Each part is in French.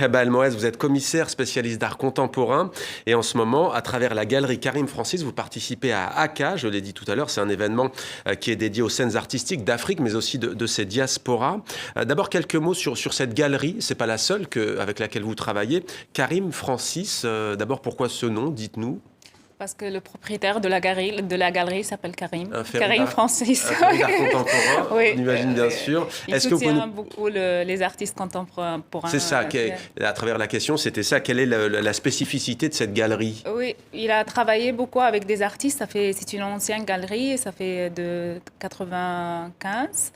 Heba El-Moez, vous êtes commissaire spécialiste d'art contemporain et en ce moment, à travers la galerie Karim Francis, vous participez à ACA, je l'ai dit tout à l'heure, c'est un événement qui est dédié aux scènes artistiques d'Afrique, mais aussi de ces diasporas. D'abord, quelques mots sur cette galerie, c'est pas la seule avec laquelle vous travaillez. Karim Francis, d'abord, pourquoi ce nom, dites-nous? Parce que le propriétaire de la galerie s'appelle Karim. Karim Francis. Un féru d'art contemporain, oui. On imagine bien sûr. Il soutient beaucoup les artistes contemporains. C'est ça, à travers la question, c'était ça. Quelle est la spécificité de cette galerie? Oui, il a travaillé beaucoup avec des artistes. C'est une ancienne galerie, ça fait de 95.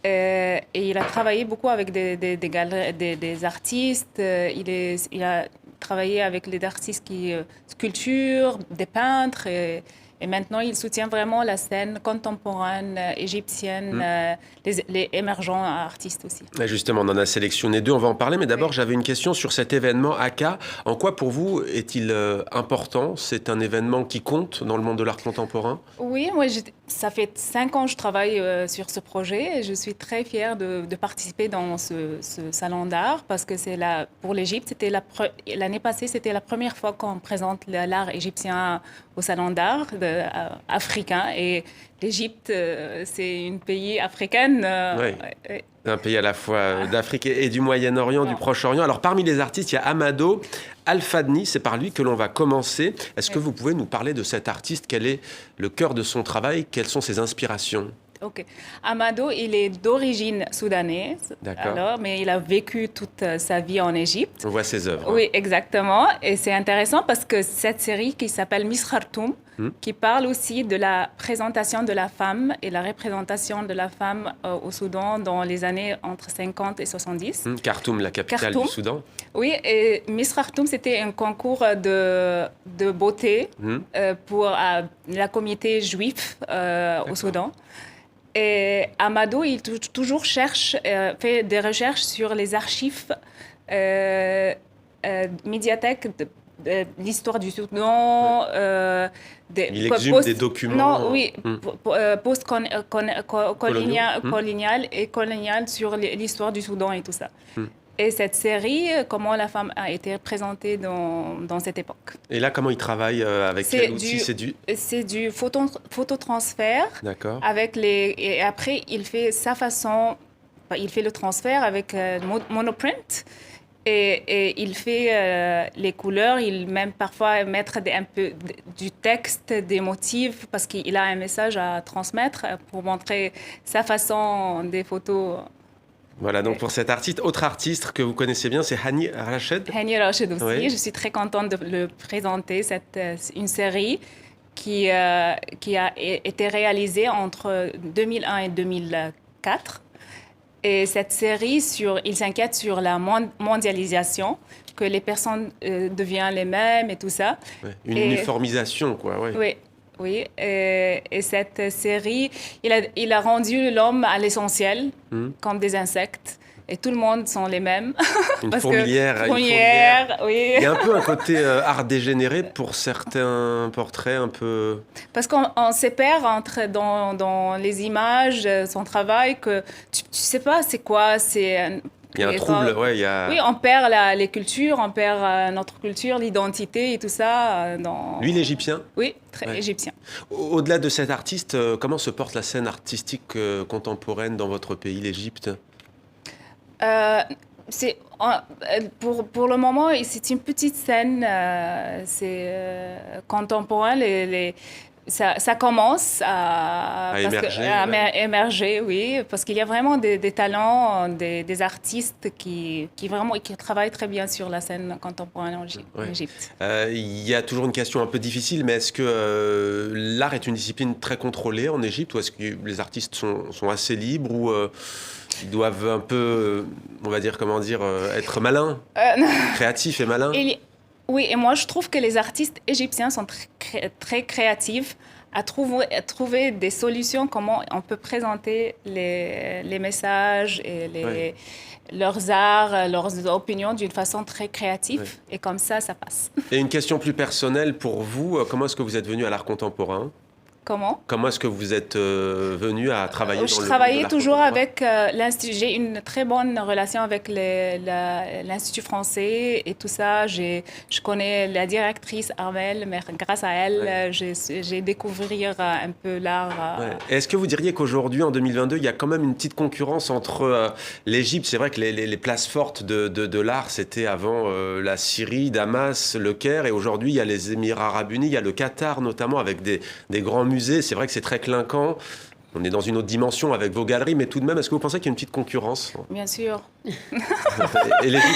Et il a travaillé beaucoup avec des artistes. Il a travaillé avec les artistes qui sculpturent, des peintres. Et maintenant, il soutient vraiment la scène contemporaine égyptienne, les émergents artistes aussi. Et justement, on en a sélectionné deux, on va en parler. Mais d'abord, j'avais une question sur cet événement ACA. En quoi, pour vous, est-il important? C'est un événement qui compte dans le monde de l'art contemporain? Oui, moi, ça fait 5 ans que je travaille sur ce projet. Et je suis très fière de participer dans ce salon d'art parce que pour l'Égypte, l'année passée, c'était la première fois qu'on présente l'art égyptien au salon d'art africain. Et l'Égypte, c'est un pays africain. Oui. Un pays à la fois d'Afrique et du Moyen-Orient, du Proche-Orient. Alors, parmi les artistes, il y a Amado Al-Fadni. C'est par lui que l'on va commencer. Est-ce que vous pouvez nous parler de cet artiste? Quel est le cœur de son travail? Quelles sont ses inspirations? Ok. Amado, il est d'origine soudanaise, mais il a vécu toute sa vie en Égypte. On voit ses œuvres. Oui, exactement. Et c'est intéressant parce que cette série qui s'appelle Miss Khartoum, qui parle aussi de la présentation de la femme et la représentation de la femme au Soudan dans les années entre 50 et 70. Khartoum, la capitale du Soudan. Oui, et Miss Khartoum, c'était un concours de beauté pour la communauté juive au Soudan. Et Amado, il toujours fait des recherches sur les archives médiathèques de l'histoire du Soudan. Il exhume des documents. Non, oui, post-colonial et colonial sur l'histoire du Soudan et tout ça. Et cette série, comment la femme a été représentée dans cette époque. Et là, comment il travaille avec quel outil? C'est du phototransfert. D'accord. Et après, il fait sa façon. Il fait le transfert avec monoprint. Et il fait les couleurs. Il même parfois mettre un peu du texte, des motifs, parce qu'il a un message à transmettre pour montrer sa façon des photos. Voilà, donc pour cet artiste, autre artiste que vous connaissez bien, c'est Hani Rached. Hani Rached aussi, oui. Je suis très contente de le présenter. Une série qui a été réalisée entre 2001 et 2004. Et cette série, il s'inquiète sur la mondialisation, que les personnes deviennent les mêmes et tout ça. Ouais, uniformisation, quoi. Ouais. Oui, et cette série, il a rendu l'homme à l'essentiel, comme des insectes. Et tout le monde sont les mêmes. Une fourmilière. Oui. Il y a un peu un côté art dégénéré pour certains portraits un peu... Parce qu'on se perd dans les images, son travail, que tu ne sais pas c'est quoi, c'est... Il y a un trouble, Oui, on perd les cultures, on perd notre culture, l'identité et tout ça. Lui, l'Égyptien? Oui, très égyptien. Au-delà de cet artiste, comment se porte la scène artistique contemporaine dans votre pays, l'Égypte? Pour le moment, c'est une petite scène contemporaine. Ça commence à émerger, oui, parce qu'il y a vraiment des talents, des artistes qui travaillent très bien sur la scène contemporaine en Égypte. Il y a toujours une question un peu difficile, mais est-ce que l'art est une discipline très contrôlée en Égypte, ou est-ce que les artistes sont assez libres, ou ils doivent un peu, on va dire, être malins, créatifs et malins? Oui, et moi, je trouve que les artistes égyptiens sont très créatifs à trouver des solutions, comment on peut présenter les messages et leurs arts, leurs opinions d'une façon très créative. Et comme ça passe. Et une question plus personnelle pour vous, comment est-ce que vous êtes venu à l'art contemporain? Comment? Comment est-ce que vous êtes venu à travailler dans le Je monde de travaillais l'art toujours contemporain? avec l'Institut. J'ai une très bonne relation avec l'Institut français et tout ça. Je connais la directrice Armelle, mais grâce à elle, j'ai découvert un peu l'art. Ouais. Est-ce que vous diriez qu'aujourd'hui, en 2022, il y a quand même une petite concurrence entre l'Égypte? C'est vrai que les places fortes de l'art, c'était avant la Syrie, Damas, le Caire, et aujourd'hui, il y a les Émirats arabes unis, il y a le Qatar notamment, avec des grands musées. C'est vrai que c'est très clinquant. On est dans une autre dimension avec vos galeries, mais tout de même, est-ce que vous pensez qu'il y a une petite concurrence? Bien sûr. Et l'Égypte